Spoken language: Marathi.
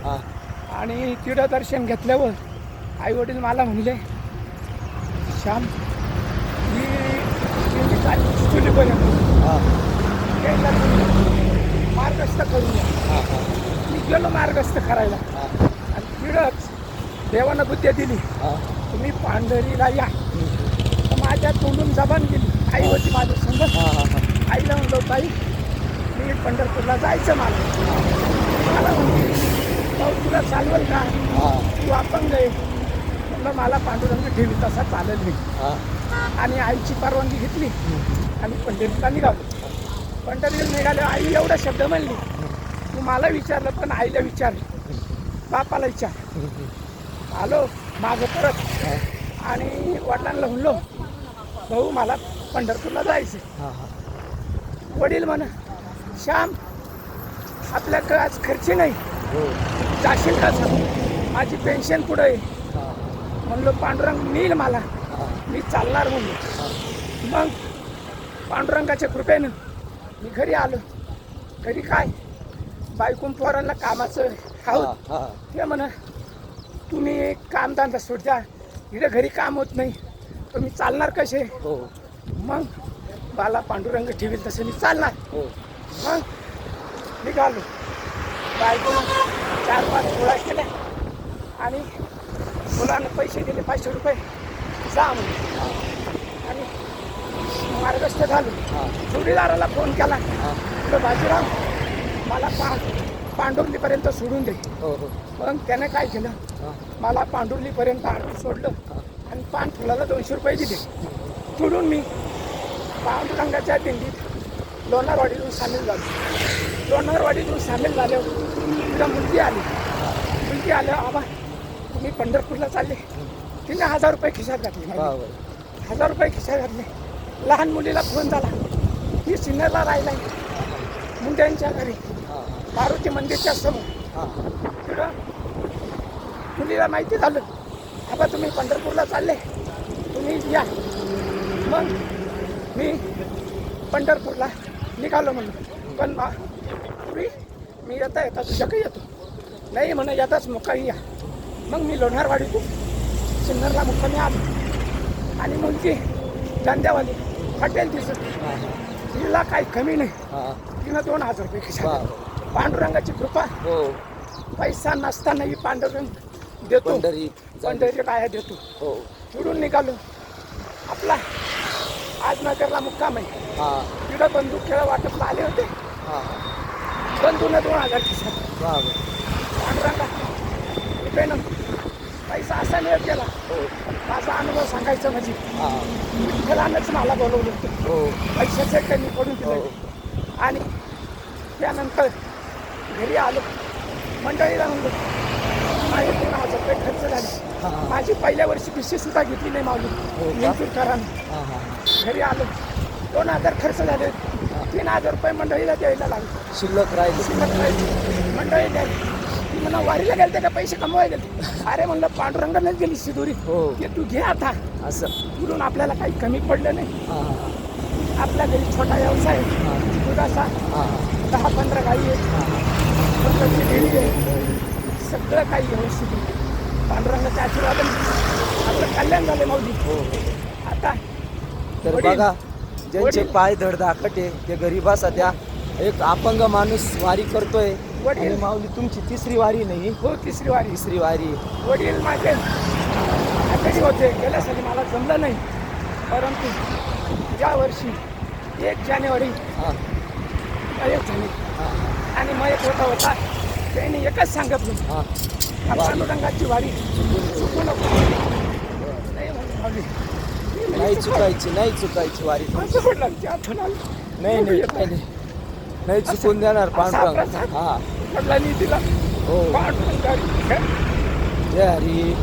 हा. आणि तिथं दर्शन घेतल्यावर आई वडील मला म्हणले, श्याम ही दिंडी चालली चुलीपर्यंत, हा. यायला तुम्ही मार्गस्थ करून द्या. हा. हा. मी गेलो मार्गस्थ करायला. हा. आणि तिथंच देवानं बुद्धी दिली, हा. तुम्ही पांढरीला या. तर माझ्या तोंडून जबान गेली. आई होती माझ्या संग. हा. हा. आईला म्हणलो, ताई मी पंढरपूरला जायचं मला म्हणते, भाऊ तुला चालवेल का, हा. तू अपंग आहे. म्हणलं मला पांडुरंग ठेवी तसा चालेल नाही. हा. आणि आईची परवानगी घेतली आणि पंढरीला निघालो. पंढरीला निघालो. आई एवढा शब्द म्हणली, तू मला विचारलं पण आईला विचारलं, बापाला विचार. आलो माझं परत आणि वडिलांना म्हणलो, भाऊ मला पंढरपूरला जायचं. हा. हा. वडील म्हणा, श्याम आपल्याकडे आज खर्च नाही, हो. जाशील का सांग, माझी पेन्शन पुढं आहे. हा. म्हणलो पांडुरंग नेईल मला, हा. मी चालणार म्हणलो. मग पांडुरंगाच्या कृपेनं मी घरी आलो. घरी काय बायकून पोरांना कामाचं आहोत. हा. ते म्हणा, तुम्ही कामधंदा सोडता, इकडे घरी काम होत नाही, तर मी चालणार कसे. हो. मग मला पांडुरंग ठेवील तसं मी चालणार. हो. मग निघालो. बायकोनं 4-5 गोळ्या केल्या आणि मुलांना पैसे दिले 500 रुपये, जा म्हणून. आणि मार्गस्थ झालो. हा. जोडीदाराला फोन केला, हा. तर बाजीराव मला पांडुर्लीपर्यंत सोडून दे. हो. हो. मग त्याने काय केलं, हा. मला पांडुर्लीपर्यंत आणून सोडलं आणि पान फुलाला 200 रुपये दिले. सोडून मी पांडुरंगाच्या दिंडीत लोणारवाडीतून सामील झालो. लोणारवाडीतून सामील झाल्यावर तिला मुलगी आली. मुलगी आल्यावर, आबा तुम्ही पंढरपूरला चालले. तिने 1000 रुपये खिशात घातले. 1000 रुपये खिशात घातले. लहान मुलीला फोन झाला, ही सिन्नरला राहिला आहे मुंड्यांच्या घरी, मारुती मंदिरच्या समोर. तिथं मुलीला माहिती झालं, आबा तुम्ही पंढरपूरला चालले, तुम्ही या. मग मी पंढरपूरला निघालो म्हणून. पण पुरी मी येता तुझ्याकडे येतो. नाही म्हणा, येताच मुक्कामी या. मग मी लोणारवाडीतून सिन्नरला मुक्कामी आलो. आणि मुलगी धंद्यावाली हॉटेल दिसत, तिला काही कमी नाही. तिनं 2000 रुपये खिशात. पांडुरंगाची कृपा. हो. पैसा नसतानाही पांडुरंग देतो. पंढरी काय देतो. हो. तिकडून निघालो. आपला आज नगरला मुक्काम आहे. तिकडं बंदूक खेळ वाटपला आले होते. बंधूनं 2000 खिशात. पांडुरंगा कृपेनं पैसा असा मिळत गेला. माझा अनुभव सांगायचा म्हणजे विठ्ठलानंच मला बोलवलं होतं. पैशाचं कमी पडून दिलं. आणि त्यानंतर घरी आलो. मंडळीला म्हणलो, माझे 2000 रुपये खर्च झाले. माझी पहिल्या वर्षी पिशवी सुद्धा घेतली नाही मावली नेमचूरकरांनी. घरी आलो. 2000 खर्च झाले. 3000 रुपये मंडळीला द्यायला लागले. शिल्लक राहिली. मंडळी द्यायला. ती म्हणा, वारीला गेलते का पैसे कमवायला गेलते. अरे म्हणलं, पांडुरंगानेच गेली शिदोरी, ते तू घे आता. असं बोलून आपल्याला काही कमी पडलं नाही. आपल्या घरी छोटा व्यवसाय दुधाचा, 10-15 गाई आहेत, डेअरी आहे, सगळं काही व्यवस्थित आहे. पांडुरंगाच्या आशीर्वादाने आपलं कल्याण झालं माऊली. आता तर बघा, ज्यांचे पाय धडधाकट आहे ते गरीबासाठी एक अपंग माणूस वारी करतोय. आणि माऊली तुमची तिसरी वारी नाही. हो, तिसरी वारी. वडील माझे आजारी होते. गेल्या साली मला जमलं नाही, परंतु या वर्षी 1 जानेवारी मयत झाली. आणि मयत होता त्यांनी एकच सांगितलं, पांडुरंगाची वारी चुकू नको. नाही चुकायची वारी. नाही चुकून देणार पांडुरंग. वडिलांनी दिला. हो. पांडुरंग जय हरी.